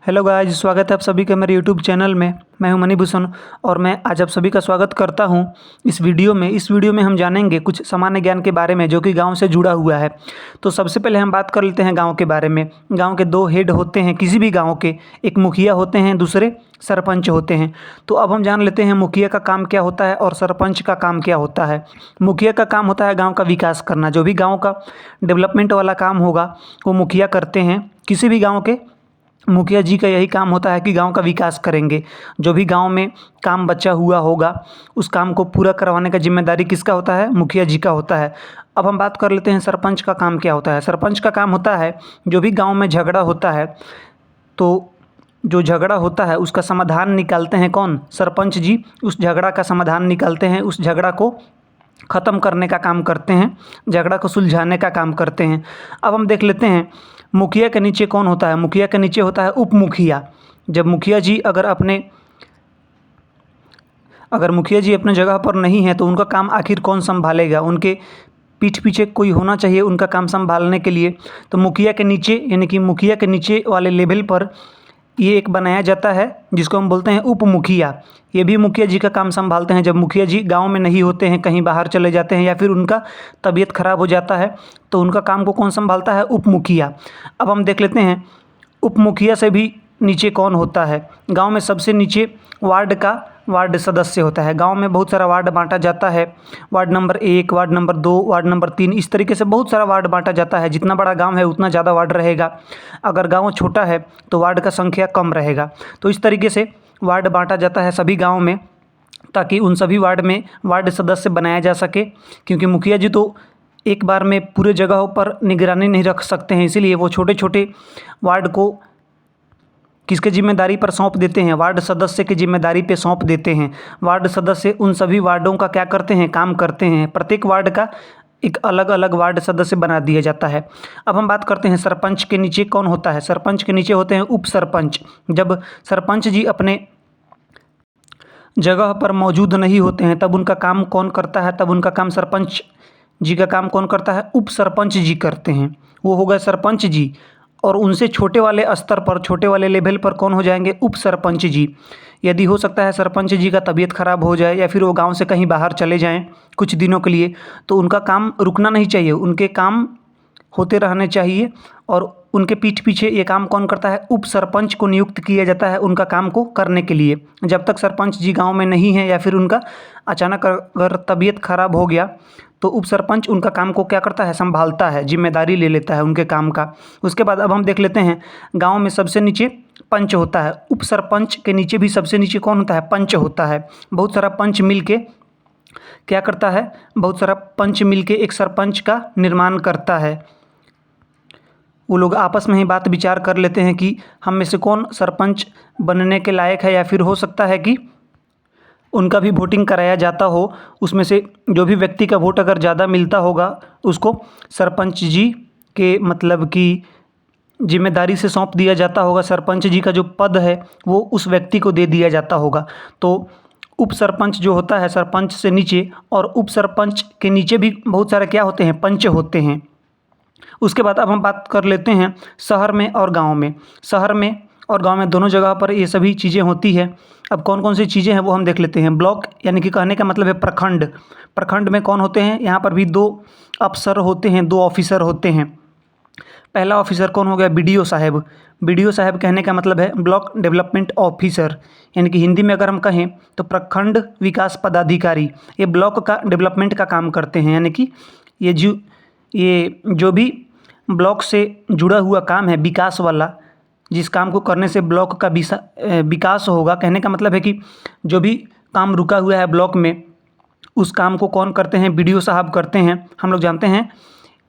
Hello guys, स्वागत है आप सभी का मेरे यूट्यूब चैनल में। मैं हूं मणिभूषण और मैं आज आप सभी का स्वागत करता हूं इस वीडियो में हम जानेंगे कुछ सामान्य ज्ञान के बारे में जो कि गांव से जुड़ा हुआ है। तो सबसे पहले हम बात कर लेते हैं गांव के बारे में। गांव के दो हेड होते हैं किसी भी गांव के, एक मुखिया होते हैं, दूसरे सरपंच होते हैं। तो अब हम जान लेते हैं मुखिया का काम क्या होता है और सरपंच का काम क्या होता है। मुखिया का काम होता है गाँव का विकास करना। जो भी गाँव का डेवलपमेंट वाला काम होगा वो मुखिया करते हैं। किसी भी गाँव के मुखिया जी का यही काम होता है कि गांव का विकास करेंगे। जो भी गांव में काम बचा हुआ होगा उस काम को पूरा करवाने का जिम्मेदारी किसका होता है? मुखिया जी का होता है। अब हम बात कर लेते हैं सरपंच का काम क्या होता है। सरपंच का काम होता है जो भी गांव में झगड़ा होता है तो जो झगड़ा होता है उसका समाधान निकालते हैं कौन? सरपंच जी उस झगड़ा का समाधान निकालते हैं, उस झगड़ा को ख़त्म करने का काम करते हैं, झगड़ा को सुलझाने का काम करते हैं। अब हम देख लेते हैं मुखिया के नीचे कौन होता है। मुखिया के नीचे होता है उप मुखिया। जब मुखिया जी अगर मुखिया जी अपने जगह पर नहीं है तो उनका काम आखिर कौन संभालेगा? उनके पीठ पीछे कोई होना चाहिए उनका काम संभालने के लिए। तो मुखिया के नीचे यानी कि मुखिया के नीचे वाले लेवल पर ये एक बनाया जाता है जिसको हम बोलते हैं उप मुखिया। ये भी मुखिया जी का काम संभालते हैं। जब मुखिया जी गांव में नहीं होते हैं, कहीं बाहर चले जाते हैं या फिर उनका तबीयत खराब हो जाता है तो उनका काम को कौन संभालता है? उप मुखिया। अब हम देख लेते हैं उप मुखिया से भी नीचे कौन होता है। गांव में सबसे नीचे वार्ड सदस्य होता है। गांव में बहुत सारा वार्ड बांटा जाता है। Ward number 1, ward number 2, ward number 3, इस तरीके से बहुत सारा वार्ड बांटा जाता है। जितना बड़ा गांव है उतना ज़्यादा वार्ड रहेगा। अगर गांव छोटा है तो वार्ड का संख्या कम रहेगा। तो इस तरीके से वार्ड बांटा जाता है सभी गाँव में ताकि उन सभी वार्ड में वार्ड सदस्य बनाया जा सके। क्योंकि मुखिया जी तो एक बार में पूरे जगहों पर निगरानी नहीं रख सकते हैं, इसीलिए वो छोटे छोटे वार्ड को किसके जिम्मेदारी पर सौंप देते हैं? वार्ड सदस्य की जिम्मेदारी पे सौंप देते हैं। वार्ड सदस्य उन सभी वार्डों का क्या करते हैं? काम करते हैं। प्रत्येक वार्ड का एक अलग अलग वार्ड सदस्य बना दिया जाता है। अब हम बात करते हैं सरपंच के नीचे कौन होता है। सरपंच के नीचे होते हैं उप सरपंच। जब सरपंच जी अपने जगह पर मौजूद नहीं होते हैं तब उनका काम कौन करता है? तब उनका काम सरपंच जी का काम कौन करता है? उप सरपंच जी करते हैं। वो हो गए सरपंच जी। और उनसे छोटे वाले स्तर पर, छोटे वाले लेवल पर कौन हो जाएंगे? उप सरपंच जी। यदि हो सकता है सरपंच जी का तबीयत खराब हो जाए या फिर वो गांव से कहीं बाहर चले जाएं कुछ दिनों के लिए तो उनका काम रुकना नहीं चाहिए, उनके काम होते रहने चाहिए। और उनके पीठ पीछे ये काम कौन करता है? उप सरपंच को नियुक्त किया जाता है उनका काम को करने के लिए। जब तक सरपंच जी गांव में नहीं है या फिर उनका अचानक अगर तबीयत खराब हो गया तो उप सरपंच उनका काम को क्या करता है? संभालता है, जिम्मेदारी ले लेता है उनके काम का। उसके बाद अब हम देख लेते हैं गाँव में सबसे नीचे पंच होता है। उप सरपंच के नीचे भी सबसे नीचे कौन होता है? पंच होता है। बहुत सारा पंच मिल के क्या करता है? बहुत सारा पंच मिल के एक सरपंच का निर्माण करता है। वो लोग आपस में ही बात विचार कर लेते हैं कि हम में से कौन सरपंच बनने के लायक है, या फिर हो सकता है कि उनका भी वोटिंग कराया जाता हो। उसमें से जो भी व्यक्ति का वोट अगर ज़्यादा मिलता होगा उसको सरपंच जी के मतलब कि जिम्मेदारी से सौंप दिया जाता होगा। सरपंच जी का जो पद है वो उस व्यक्ति को दे दिया जाता होगा। तो उप सरपंच जो होता है सरपंच से नीचे, और उप सरपंच के नीचे भी बहुत सारे क्या होते हैं? पंच होते हैं। उसके बाद अब हम बात कर लेते हैं शहर में और गांव में। शहर में और गांव में दोनों जगह पर ये सभी चीज़ें होती है। अब कौन कौन सी चीज़ें हैं वो हम देख लेते हैं। ब्लॉक यानी कि कहने का मतलब है प्रखंड। प्रखंड में कौन होते हैं? यहाँ पर भी 2 अफसर होते हैं, 2 ऑफिसर होते हैं। पहला ऑफिसर कौन हो गया? बीडीओ साहब। बीडीओ साहब कहने का मतलब है ब्लॉक डेवलपमेंट ऑफिसर, यानी कि हिंदी में अगर हम कहें तो प्रखंड विकास पदाधिकारी। ये ब्लॉक का डेवलपमेंट का काम करते हैं, यानी कि ये जो भी ब्लॉक से जुड़ा हुआ काम है विकास वाला, जिस काम को करने से ब्लॉक का विकास होगा। कहने का मतलब है कि जो भी काम रुका हुआ है ब्लॉक में उस काम को कौन करते हैं? बीडीओ साहब करते हैं। हम लोग जानते हैं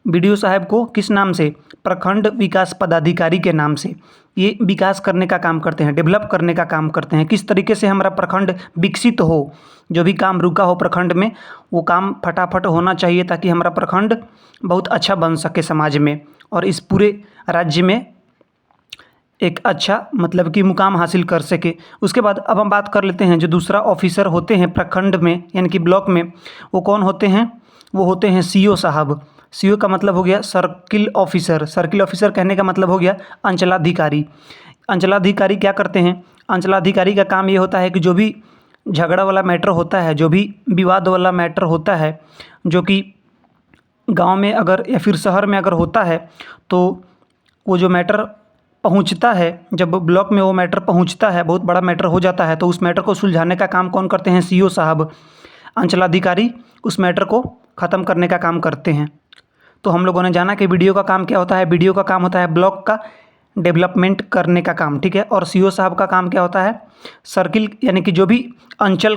बीडीओ साहब को किस नाम से? प्रखंड विकास पदाधिकारी के नाम से। ये विकास करने का काम करते हैं, डेवलप करने का काम करते हैं। किस तरीके से हमारा प्रखंड विकसित हो, जो भी काम रुका हो प्रखंड में वो काम फटाफट होना चाहिए ताकि हमारा प्रखंड बहुत अच्छा बन सके समाज में और इस पूरे राज्य में एक अच्छा मतलब कि मुकाम हासिल कर सके। उसके बाद अब हम बात कर लेते हैं जो दूसरा ऑफिसर होते हैं प्रखंड में यानी कि ब्लॉक में, वो कौन होते हैं? वो होते हैं सीओ साहब। सीओ का मतलब हो गया सर्किल ऑफिसर। सर्किल ऑफिसर कहने का मतलब हो गया अंचलाधिकारी। अंचलाधिकारी क्या करते हैं? अंचलाधिकारी का काम ये होता है कि जो भी झगड़ा वाला मैटर होता है, जो भी विवाद वाला मैटर होता है, जो कि गांव में अगर या फिर शहर में अगर होता है, तो वो जो मैटर पहुंचता है, जब ब्लॉक में वो मैटर पहुंचता है, बहुत बड़ा मैटर हो जाता है, तो उस मैटर को सुलझाने का काम कौन करते हैं? सीओ साहब। अंचलाधिकारी उस मैटर को ख़त्म करने का काम करते हैं। तो हम लोगों ने जाना कि वीडियो का काम क्या होता है। वीडियो का काम होता है ब्लॉक का डेवलपमेंट करने का काम, ठीक है। और सीओ साहब का काम क्या होता है? सर्किल, यानी कि जो भी अंचल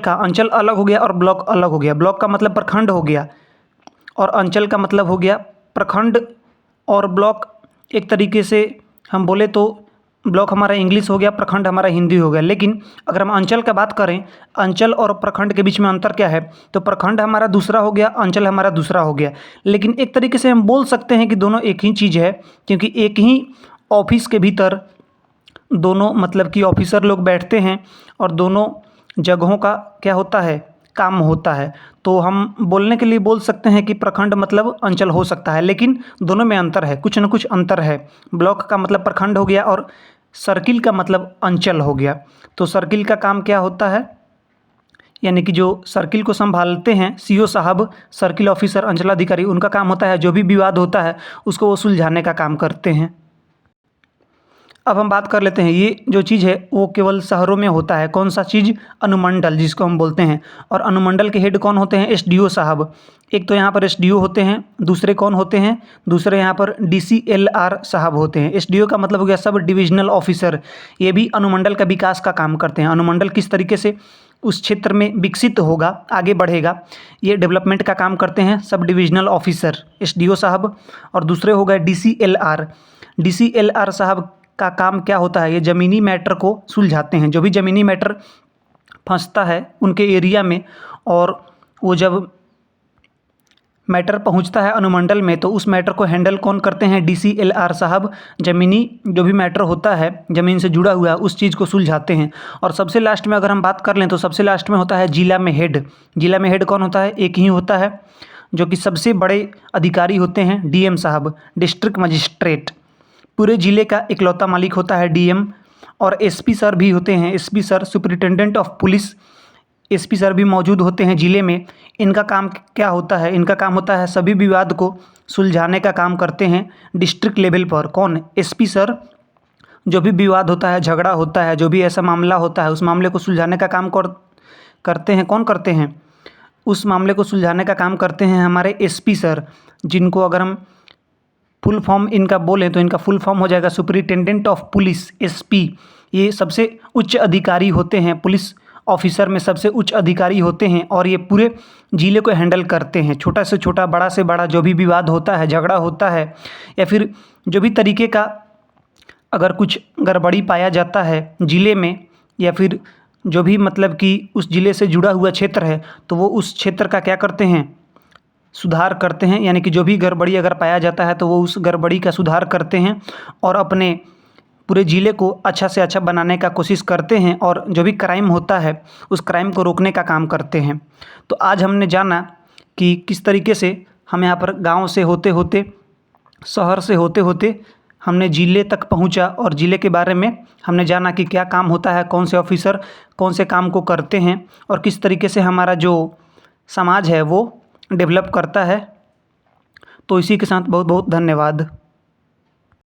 अलग हो गया और ब्लॉक अलग हो गया। ब्लॉक का मतलब प्रखंड हो गया और अंचल का मतलब हो गया प्रखंड। और ब्लॉक एक तरीके से हम बोले तो ब्लॉक हमारा इंग्लिश हो गया, प्रखंड हमारा हिंदी हो गया। लेकिन अगर हम अंचल का बात करें, अंचल और प्रखंड के बीच में अंतर क्या है? तो प्रखंड हमारा दूसरा हो गया, अंचल हमारा दूसरा हो गया। लेकिन एक तरीके से हम बोल सकते हैं कि दोनों एक ही चीज़ है, क्योंकि एक ही ऑफिस के भीतर दोनों मतलब कि ऑफिसर लोग बैठते हैं और दोनों जगहों का क्या होता है? काम होता है। तो हम बोलने के लिए बोल सकते हैं कि प्रखंड मतलब अंचल हो सकता है, लेकिन दोनों में अंतर है, कुछ न कुछ अंतर है। ब्लॉक का मतलब प्रखंड हो गया और सर्किल का मतलब अंचल हो गया। तो सर्किल का काम क्या होता है? यानी कि जो सर्किल को संभालते हैं सीओ साहब, सर्किल ऑफिसर, अंचलाधिकारी, उनका काम होता है जो भी विवाद होता है उसको वो सुलझाने का काम करते हैं। अब हम बात कर लेते हैं, ये जो चीज़ है वो केवल शहरों में होता है। कौन सा चीज़? अनुमंडल, जिसको हम बोलते हैं। और अनुमंडल के हेड कौन होते हैं? एसडीओ साहब। एक तो यहाँ पर एसडीओ होते हैं, दूसरे कौन होते हैं? दूसरे यहाँ पर डीसीएलआर साहब होते हैं। एसडीओ का मतलब हो गया सब डिविजनल ऑफिसर। ये भी अनुमंडल का विकास का काम करते हैं। अनुमंडल किस तरीके से उस क्षेत्र में विकसित होगा, आगे बढ़ेगा, ये डेवलपमेंट का काम करते हैं सब डिविजनल ऑफिसर, एसडीओ साहब। और दूसरे हो गए डीसीएलआर। डीसीएलआर साहब का काम क्या होता है? ये ज़मीनी मैटर को सुलझाते हैं। जो भी ज़मीनी मैटर फंसता है उनके एरिया में, और वो जब मैटर पहुंचता है अनुमंडल में, तो उस मैटर को हैंडल कौन करते हैं? डीसीएलआर साहब। ज़मीनी जो भी मैटर होता है, ज़मीन से जुड़ा हुआ, उस चीज़ को सुलझाते हैं। और सबसे लास्ट में अगर हम बात कर लें तो सबसे लास्ट में होता है जिला में हेड। जिला में हेड कौन होता है? एक ही होता है, जो कि सबसे बड़े अधिकारी होते हैं, डीएम साहब, डिस्ट्रिक्ट मजिस्ट्रेट। पूरे ज़िले का इकलौता मालिक होता है डीएम। और एसपी सर भी होते हैं, SP sir, superintendent of police, SP sir भी मौजूद होते हैं ज़िले में। इनका काम क्या होता है? इनका काम होता है सभी विवाद को सुलझाने का काम करते हैं डिस्ट्रिक्ट लेवल पर। कौन? SP sir. जो भी विवाद होता है, झगड़ा होता है, जो भी ऐसा मामला होता है, उस मामले को सुलझाने का काम करते हैं। कौन करते हैं? उस मामले को सुलझाने का काम करते हैं हमारे एसपी सर, जिनको अगर हम फुल फॉर्म इनका बोलें तो इनका फुल फॉर्म हो जाएगा सुपरिटेंडेंट ऑफ पुलिस, एसपी। ये सबसे उच्च अधिकारी होते हैं, पुलिस ऑफिसर में सबसे उच्च अधिकारी होते हैं, और ये पूरे ज़िले को हैंडल करते हैं। छोटा से छोटा, बड़ा से बड़ा जो भी विवाद होता है, झगड़ा होता है, या फिर जो भी तरीके का अगर कुछ गड़बड़ी पाया जाता है ज़िले में, या फिर जो भी मतलब कि उस ज़िले से जुड़ा हुआ क्षेत्र है, तो वो उस क्षेत्र का क्या करते हैं? सुधार करते हैं। यानी कि जो भी गड़बड़ी अगर पाया जाता है तो वो उस गड़बड़ी का सुधार करते हैं और अपने पूरे ज़िले को अच्छा से अच्छा बनाने का कोशिश करते हैं, और जो भी क्राइम होता है उस क्राइम को रोकने का काम करते हैं। तो आज हमने जाना कि किस तरीके से हम यहाँ पर गांव से होते होते, शहर से होते होते हमने ज़िले तक पहुँचा, और ज़िले के बारे में हमने जाना कि क्या काम होता है, कौन से ऑफिसर कौन से काम को करते हैं, और किस तरीके से हमारा जो समाज है वो डेवलप करता है। तो इसी के साथ बहुत बहुत धन्यवाद।